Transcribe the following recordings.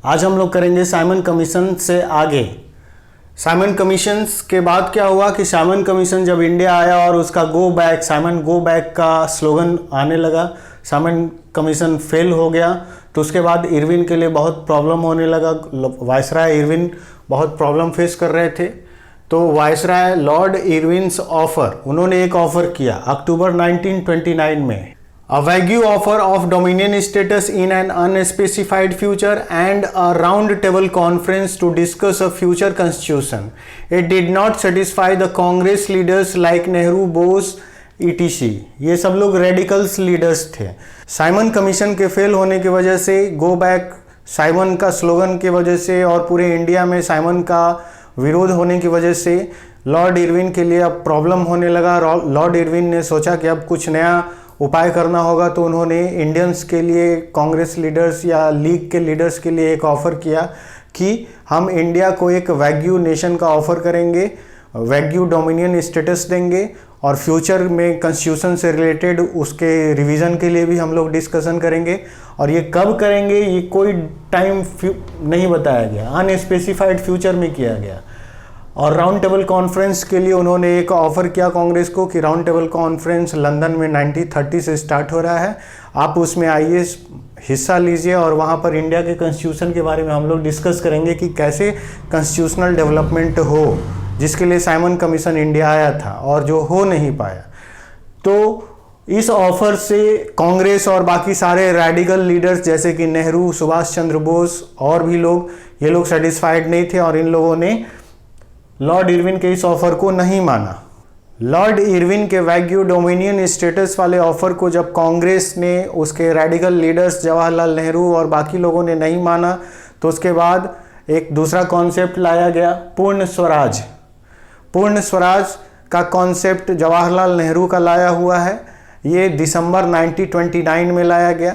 आज हम लोग करेंगे साइमन कमीशन से आगे। साइमन कमीशन के बाद क्या हुआ कि साइमन कमीशन जब इंडिया आया और उसका go back, Simon go back का स्लोगन आने लगा, साइमन कमीशन फेल हो गया, तो उसके बाद इरविन के लिए बहुत प्रॉब्लम होने लगा। वायसराय इरविन बहुत प्रॉब्लम फेस कर रहे थे। तो वायसराय लॉर्ड इरविन्स ऑफर, उन्होंने एक ऑफर किया अक्टूबर 1929 में, a vague offer of dominion status in an unspecified future and a round table conference to discuss a future constitution. It did not satisfy the Congress leaders like Nehru, Bose, etc. ये सब लोग radicals leaders थे। Simon commission के fail होने की वजह से, go back Simon का स्लोगन की वजह से और पूरे इंडिया में साइमन का विरोध होने की वजह से लॉर्ड इरविन के लिए अब प्रॉब्लम होने लगा। लॉर्ड इरविन ने सोचा कि अब कुछ नया उपाय करना होगा, तो उन्होंने इंडियंस के लिए, कांग्रेस लीडर्स या लीग के लीडर्स के लिए एक ऑफ़र किया कि हम इंडिया को एक वैग्यू नेशन का ऑफ़र करेंगे, वैग्यू डोमिनियन स्टेटस देंगे और फ्यूचर में कॉन्स्टिट्यूशन से रिलेटेड उसके रिवीजन के लिए भी हम लोग डिस्कशन करेंगे। और ये कब करेंगे ये कोई टाइम नहीं बताया गया, अनस्पेसिफाइड फ्यूचर में किया गया। और राउंड टेबल कॉन्फ्रेंस के लिए उन्होंने एक ऑफ़र किया कांग्रेस को कि राउंड टेबल कॉन्फ्रेंस लंदन में 1930 से स्टार्ट हो रहा है, आप उसमें आइए, हिस्सा लीजिए और वहाँ पर इंडिया के कॉन्स्टिट्यूशन के बारे में हम लोग डिस्कस करेंगे कि कैसे कॉन्स्टिट्यूशनल डेवलपमेंट हो, जिसके लिए साइमन कमीशन इंडिया आया था और जो हो नहीं पाया। तो इस ऑफ़र से कांग्रेस और बाकी सारे रेडिकल लीडर्स जैसे कि नेहरू, सुभाष चंद्र बोस और भी लोग, ये लोग सेटिस्फाइड नहीं थे और इन लोगों ने लॉर्ड इरविन के इस ऑफर को नहीं माना। लॉर्ड इरविन के वैग्यू डोमिनियन स्टेटस वाले ऑफर को जब कांग्रेस ने, उसके रेडिकल लीडर्स जवाहरलाल नेहरू और बाकी लोगों ने नहीं माना, तो उसके बाद एक दूसरा कॉन्सेप्ट लाया गया, पूर्ण स्वराज। पूर्ण स्वराज का कॉन्सेप्ट जवाहरलाल नेहरू का लाया हुआ है। ये दिसंबर 1929 में लाया गया।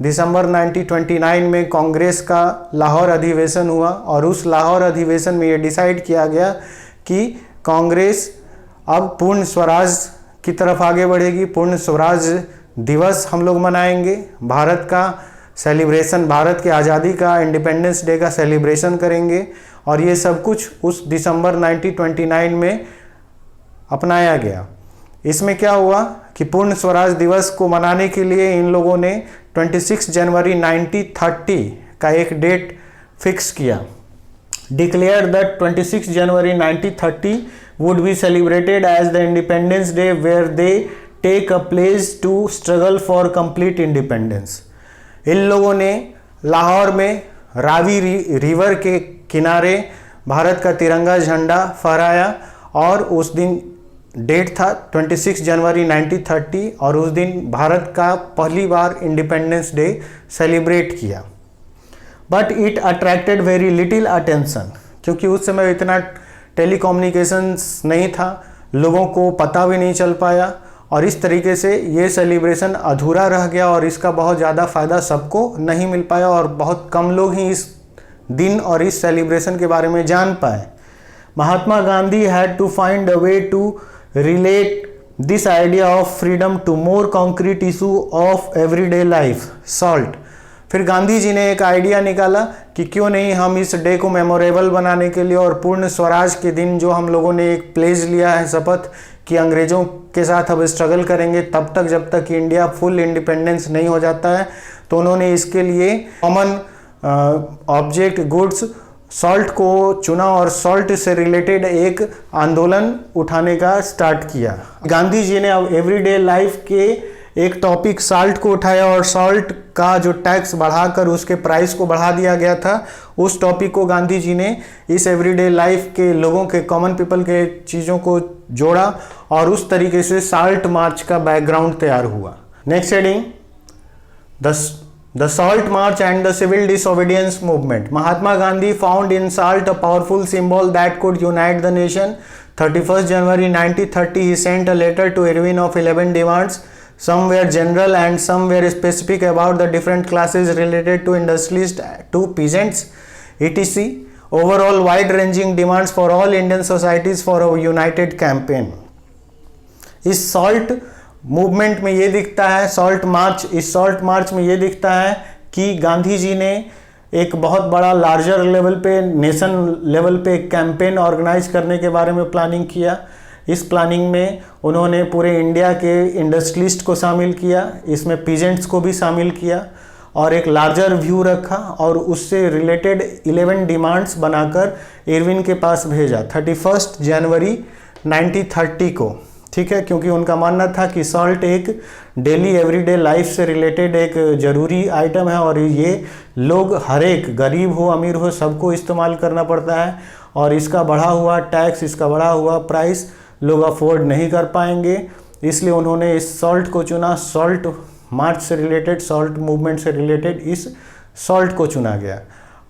दिसंबर 1929 में कांग्रेस का लाहौर अधिवेशन हुआ और उस लाहौर अधिवेशन में ये डिसाइड किया गया कि कांग्रेस अब पूर्ण स्वराज की तरफ आगे बढ़ेगी। पूर्ण स्वराज दिवस हम लोग मनाएंगे, भारत का सेलिब्रेशन, भारत की आज़ादी का, इंडिपेंडेंस डे का सेलिब्रेशन करेंगे। और ये सब कुछ उस दिसंबर 1929 में अपनाया गया। इसमें क्या हुआ कि पूर्ण स्वराज दिवस को मनाने के लिए इन लोगों ने 26 जनवरी 1930 का एक डेट फिक्स किया। Declare that 26 January 1930 would be celebrated as the independence day where they take a place to struggle for complete independence. इन लोगों ने लाहौर में रावी रिवर के किनारे भारत का तिरंगा झंडा फहराया और उस दिन डेट था 26 जनवरी 1930 और उस दिन भारत का पहली बार इंडिपेंडेंस डे सेलिब्रेट किया। But it attracted very little attention, क्योंकि उस समय इतना टेलीकम्युनिकेशंस नहीं था, लोगों को पता भी नहीं चल पाया और इस तरीके से ये सेलिब्रेशन अधूरा रह गया और इसका बहुत ज़्यादा फ़ायदा सबको नहीं मिल पाया और बहुत कम लोग ही इस दिन और इस सेलिब्रेशन के बारे में जान पाए। Mahatma Gandhi had to find a way to relate this idea of freedom to more concrete issue of everyday life, salt। फिर गांधी जी ने एक आइडिया निकाला कि क्यों नहीं हम इस डे को मेमोरेबल बनाने के लिए और पूर्ण स्वराज के दिन जो हम लोगों ने एक प्लेज लिया है, शपथ कि अंग्रेज़ों के साथ अब स्ट्रगल करेंगे तब तक जब तक इंडिया फुल इंडिपेंडेंस नहीं हो जाता है, तो उन्होंने इसके लिए कॉमन ऑब्जेक्ट गुड्स सॉल्ट को चुना और सॉल्ट से रिलेटेड एक आंदोलन उठाने का स्टार्ट किया। गांधी जी ने अब एवरीडे लाइफ के एक टॉपिक सॉल्ट को उठाया और सॉल्ट का जो टैक्स बढ़ाकर उसके प्राइस को बढ़ा दिया गया था, उस टॉपिक को गांधी जी ने इस एवरीडे लाइफ के लोगों के, कॉमन पीपल के चीज़ों को जोड़ा और उस तरीके से सॉल्ट मार्च का बैकग्राउंड तैयार हुआ। Next heading, The Salt March and the Civil Disobedience Movement. Mahatma Gandhi found in salt a powerful symbol that could unite the nation. 31st January 1930 he sent a letter to Irvin of 11 demands. Some were general and some were specific about the different classes related to industrialists to peasants, etc. Overall wide-ranging demands for all Indian societies for a united campaign. इस salt movement में ये दिखता है, salt march, इस salt march में ये दिखता है कि गांधी जी ने एक बहुत बड़ा लार्जर लेवल पे, नेशन लेवल पे एक कैंपेन ऑर्गेनाइज करने के बारे में प्लानिंग किया। इस प्लानिंग में उन्होंने पूरे इंडिया के इंडस्ट्रियलिस्ट को शामिल किया, इसमें पीजेंट्स को भी शामिल किया और एक लार्जर व्यू रखा और उससे रिलेटेड 11 डिमांड्स बनाकर इरविन के पास भेजा 31 जनवरी 1930 को। ठीक है, क्योंकि उनका मानना था कि सॉल्ट एक डेली एवरीडे लाइफ से रिलेटेड एक ज़रूरी आइटम है और ये लोग हर एक, गरीब हो अमीर हो, सबको इस्तेमाल करना पड़ता है और इसका बढ़ा हुआ टैक्स, इसका बढ़ा हुआ प्राइस लोग अफोर्ड नहीं कर पाएंगे। इसलिए उन्होंने इस सॉल्ट को चुना। सॉल्ट मार्च से रिलेटेड, सॉल्ट मूवमेंट से रिलेटेड इस सॉल्ट को चुना गया।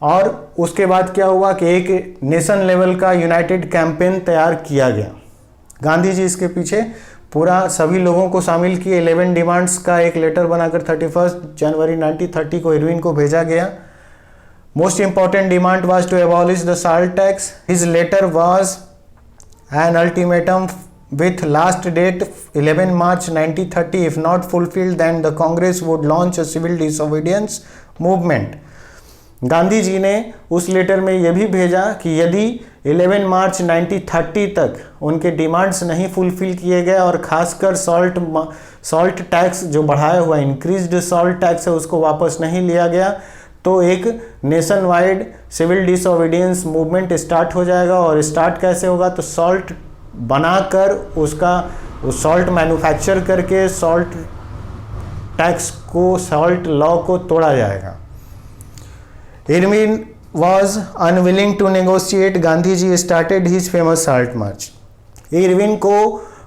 और उसके बाद क्या हुआ कि एक नेशन लेवल का यूनाइटेड कैंपेन तैयार किया गया। गांधी जी इसके पीछे पूरा सभी लोगों को शामिल किए। 11 डिमांड्स का एक लेटर बनाकर 31 जनवरी 1930 को इरविन को भेजा गया। Most important demand was to abolish the salt tax. His letter was an ultimatum with last date 11 March 1930. If not fulfilled, then the Congress would launch a civil disobedience movement. Gandhi ji ने उस letter में यह भी भेजा कि यदि 11 मार्च 1930 तक उनके डिमांड्स नहीं फुलफिल किए गए और खासकर सॉल्ट टैक्स जो बढ़ाया हुआ इंक्रीज्ड सॉल्ट टैक्स है उसको वापस नहीं लिया गया, तो एक nationwide civil disobedience movement start हो जाएगा। और स्टार्ट कैसे होगा, तो सॉल्ट बनाकर उसका सॉल्ट मैन्युफैक्चर करके सॉल्ट टैक्स को, सॉल्ट लॉ को तोड़ा जाएगा। Irwin was unwilling to negotiate. Gandhi ji started his famous salt march. Irwin को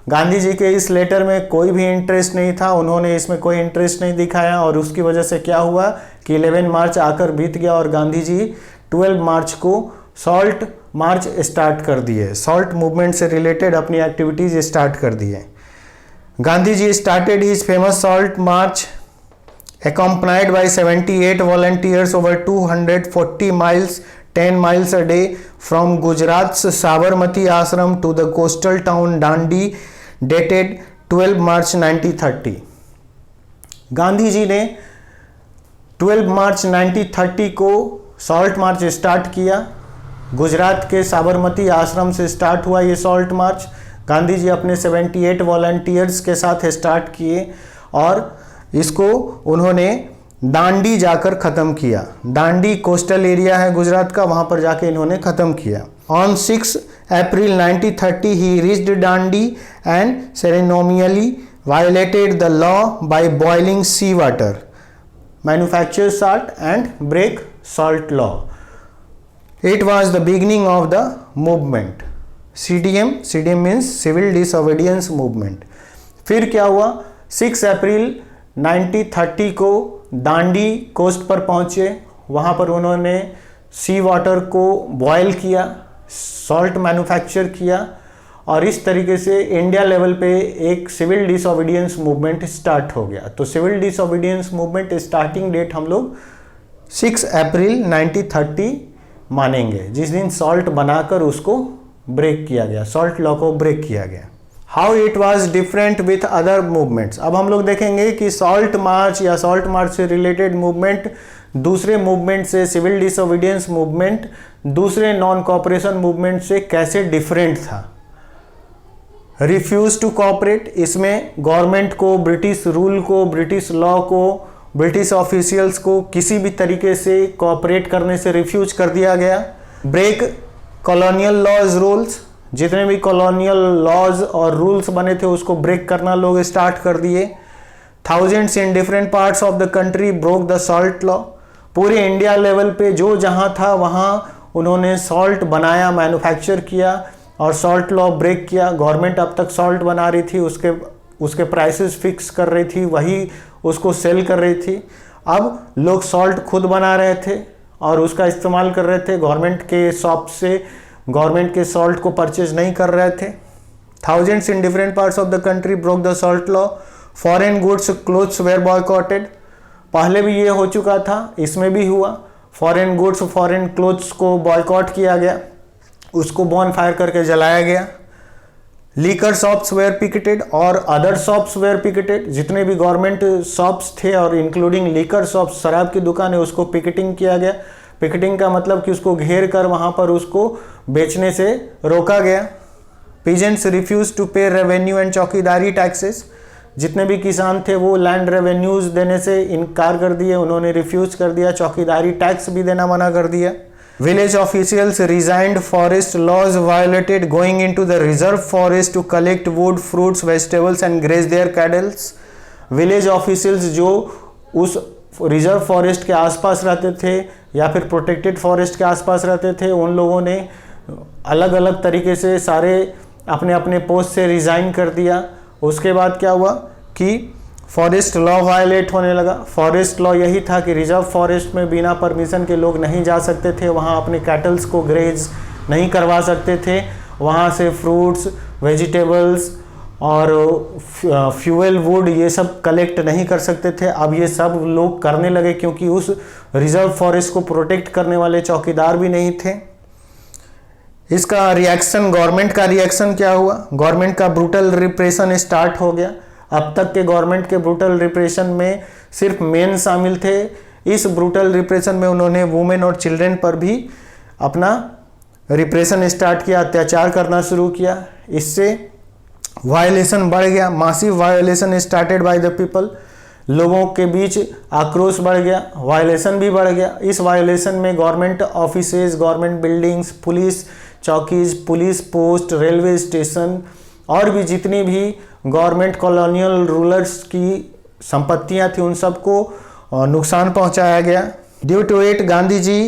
गांधी जी के इस लेटर में कोई भी इंटरेस्ट नहीं था, उन्होंने इसमें कोई इंटरेस्ट नहीं दिखाया और उसकी वजह से क्या हुआ कि 11 मार्च आकर बीत गया और गांधी जी 12 मार्च को सॉल्ट मार्च स्टार्ट कर दिए। सॉल्ट मूवमेंट से रिलेटेड अपनी एक्टिविटीज स्टार्ट कर दिए। Gandhi ji started his famous salt march accompanied by 78 volunteers over 240 miles, 10 miles a day from Gujarat's Sabarmati Ashram to the coastal town Dandi, dated 12 March 1930. Gandhi ji ने 12 मार्च 1930 को salt march start किया। गुजरात के साबरमती आश्रम से स्टार्ट हुआ ये सॉल्ट मार्च। गांधी जी अपने 78 वॉलंटियर्स के साथ स्टार्ट किए और इसको उन्होंने दांडी जाकर ख़त्म किया। दांडी कोस्टल एरिया है गुजरात का, वहाँ पर जाके इन्होंने ख़त्म किया। On 6 April 1930 he reached Dandi and ceremonially violated the law by boiling sea water, manufacture salt and break salt law. It was the beginning of the movement. CDM means civil disobedience movement. फिर क्या हुआ, 6 April 1930 को Dandi coast पर पहुंचे। वहां पर उन्होंने सी water को बॉयल किया, सॉल्ट मैन्युफैक्चर किया और इस तरीके से इंडिया लेवल पे एक सिविल डिसोबीडियंस मूवमेंट स्टार्ट हो गया। तो civil disobedience movement starting date हम लोग 6 अप्रैल 1930 मानेंगे, जिस दिन सॉल्ट बनाकर उसको ब्रेक किया गया, सॉल्ट लॉ को ब्रेक किया गया। How it was different with other movements. अब हम लोग देखेंगे कि सॉल्ट मार्च या सॉल्ट मार्च से रिलेटेड मूवमेंट दूसरे मूवमेंट से, सिविल डिसोबीडियंस मूवमेंट दूसरे नॉन कॉपरेशन मूवमेंट से कैसे डिफरेंट था। रिफ्यूज टू कॉपरेट, इसमें गवर्नमेंट को, ब्रिटिश रूल को, ब्रिटिश लॉ को, ब्रिटिश ऑफिशियल्स को किसी भी तरीके से कॉपरेट करने से रिफ्यूज कर दिया गया। ब्रेक कॉलोनियल लॉज रूल्स, जितने भी कॉलोनियल लॉज और रूल्स बने थे उसको ब्रेक करना लोग स्टार्ट कर दिए। Thousands in different parts of the country broke the salt law. पूरे इंडिया लेवल पे जो जहां था वहां उन्होंने सॉल्ट बनाया, मैन्युफैक्चर किया और सॉल्ट लॉ ब्रेक किया। गवर्नमेंट अब तक सॉल्ट बना रही थी, उसके प्राइसेस फिक्स कर रही थी, वही उसको सेल कर रही थी। अब लोग सॉल्ट खुद बना रहे थे और उसका इस्तेमाल कर रहे थे। गवर्नमेंट के शॉप से गवर्नमेंट के सॉल्ट को परचेज नहीं कर रहे थे। Thousands in different parts of the country broke the salt law. Foreign goods clothes were boycotted. पहले भी ये हो चुका था, इसमें भी हुआ। फॉरेन गुड्स, फॉरेन क्लोथ्स को बॉयकॉट किया गया, उसको बॉन फायर करके जलाया गया। लीकर शॉप्स वेयर पिकेटेड और अदर शॉप्स वेयर पिकेटेड। जितने भी गवर्नमेंट शॉप्स थे और इंक्लूडिंग लीकर शॉप्स, शराब की दुकान है, उसको पिकेटिंग किया गया। पिकेटिंग का मतलब कि उसको घेर कर वहाँ पर उसको बेचने से रोका गया। पीजेंट्स रिफ्यूज टू पे रेवेन्यू एंड चौकीदारी टैक्सेस, जितने भी किसान थे वो लैंड रेवेन्यूज देने से इनकार कर दिए, उन्होंने रिफ्यूज कर दिया, चौकीदारी टैक्स भी देना मना कर दिया। Village officials resigned, forest laws violated, going into the reserve forest to collect wood, fruits, vegetables and graze their cattles. Village officials जो उस रिजर्व फॉरेस्ट के आसपास रहते थे या फिर प्रोटेक्टेड फॉरेस्ट के आसपास रहते थे, उन लोगों ने अलग अलग तरीके से सारे अपने अपने पोस्ट से रिज़ाइन कर दिया। उसके बाद क्या हुआ कि फॉरेस्ट लॉ वायलेट होने लगा। फॉरेस्ट लॉ यही था कि रिजर्व फॉरेस्ट में बिना परमिशन के लोग नहीं जा सकते थे, वहाँ अपने कैटल्स को ग्रेज नहीं करवा सकते थे, वहाँ से फ्रूट्स, वेजिटेबल्स और फ्यूल, वुड ये सब कलेक्ट नहीं कर सकते थे। अब ये सब लोग करने लगे क्योंकि उस रिजर्व फॉरेस्ट को प्रोटेक्ट करने वाले चौकीदार भी नहीं थे। इसका रिएक्शन, गवर्नमेंट का रिएक्शन क्या हुआ? गवर्नमेंट का ब्रूटल रिप्रेशन स्टार्ट हो गया। अब तक के गवर्नमेंट के ब्रूटल रिप्रेशन में सिर्फ मेन शामिल थे, इस ब्रूटल रिप्रेशन में उन्होंने वुमेन और चिल्ड्रन पर भी अपना रिप्रेशन स्टार्ट किया, अत्याचार करना शुरू किया। इससे वायलेशन बढ़ गया, massive violation started by the people. लोगों के बीच आक्रोश बढ़ गया, वायलेशन भी बढ़ गया। इस वायलेशन में government offices, government buildings, police चौकीज, पुलिस पोस्ट, रेलवे स्टेशन और भी जितनी भी गवर्नमेंट कॉलोनियल रूलर्स की संपत्तियां थी उन सबको नुकसान पहुंचाया गया। Due to it Gandhi ji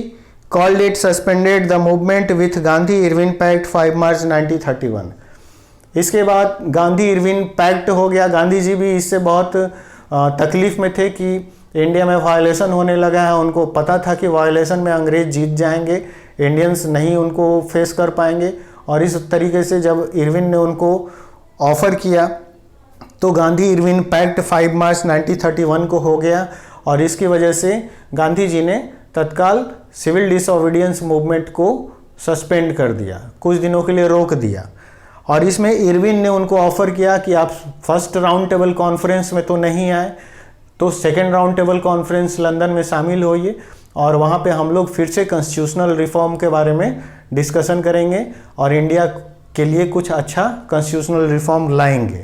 called it suspended the movement with Gandhi Irwin pact 5 March 1931। इसके बाद गांधी इरविन पैक्ट हो गया। गांधी जी भी इससे बहुत तकलीफ में थे कि इंडिया में वायलेशन होने लगा है। उनको पता था कि वायलेशन में अंग्रेज जीत जाएंगे, इंडियंस नहीं उनको फेस कर पाएंगे। और इस तरीके से जब इरविन ने उनको ऑफ़र किया तो गांधी इरविन पैक्ट 5 मार्च 1931 को हो गया। और इसकी वजह से गांधी जी ने तत्काल सिविल डिसओबीडियंस मूवमेंट को सस्पेंड कर दिया, कुछ दिनों के लिए रोक दिया। और इसमें इरविन ने उनको ऑफ़र किया कि आप फर्स्ट राउंड टेबल कॉन्फ्रेंस में तो नहीं आए, तो second round table conference London में शामिल होइए और वहाँ पे हम लोग फिर से कॉन्स्टिट्यूशनल रिफॉर्म के बारे में डिस्कशन करेंगे और इंडिया के लिए कुछ अच्छा कॉन्स्टिट्यूशनल रिफॉर्म लाएंगे।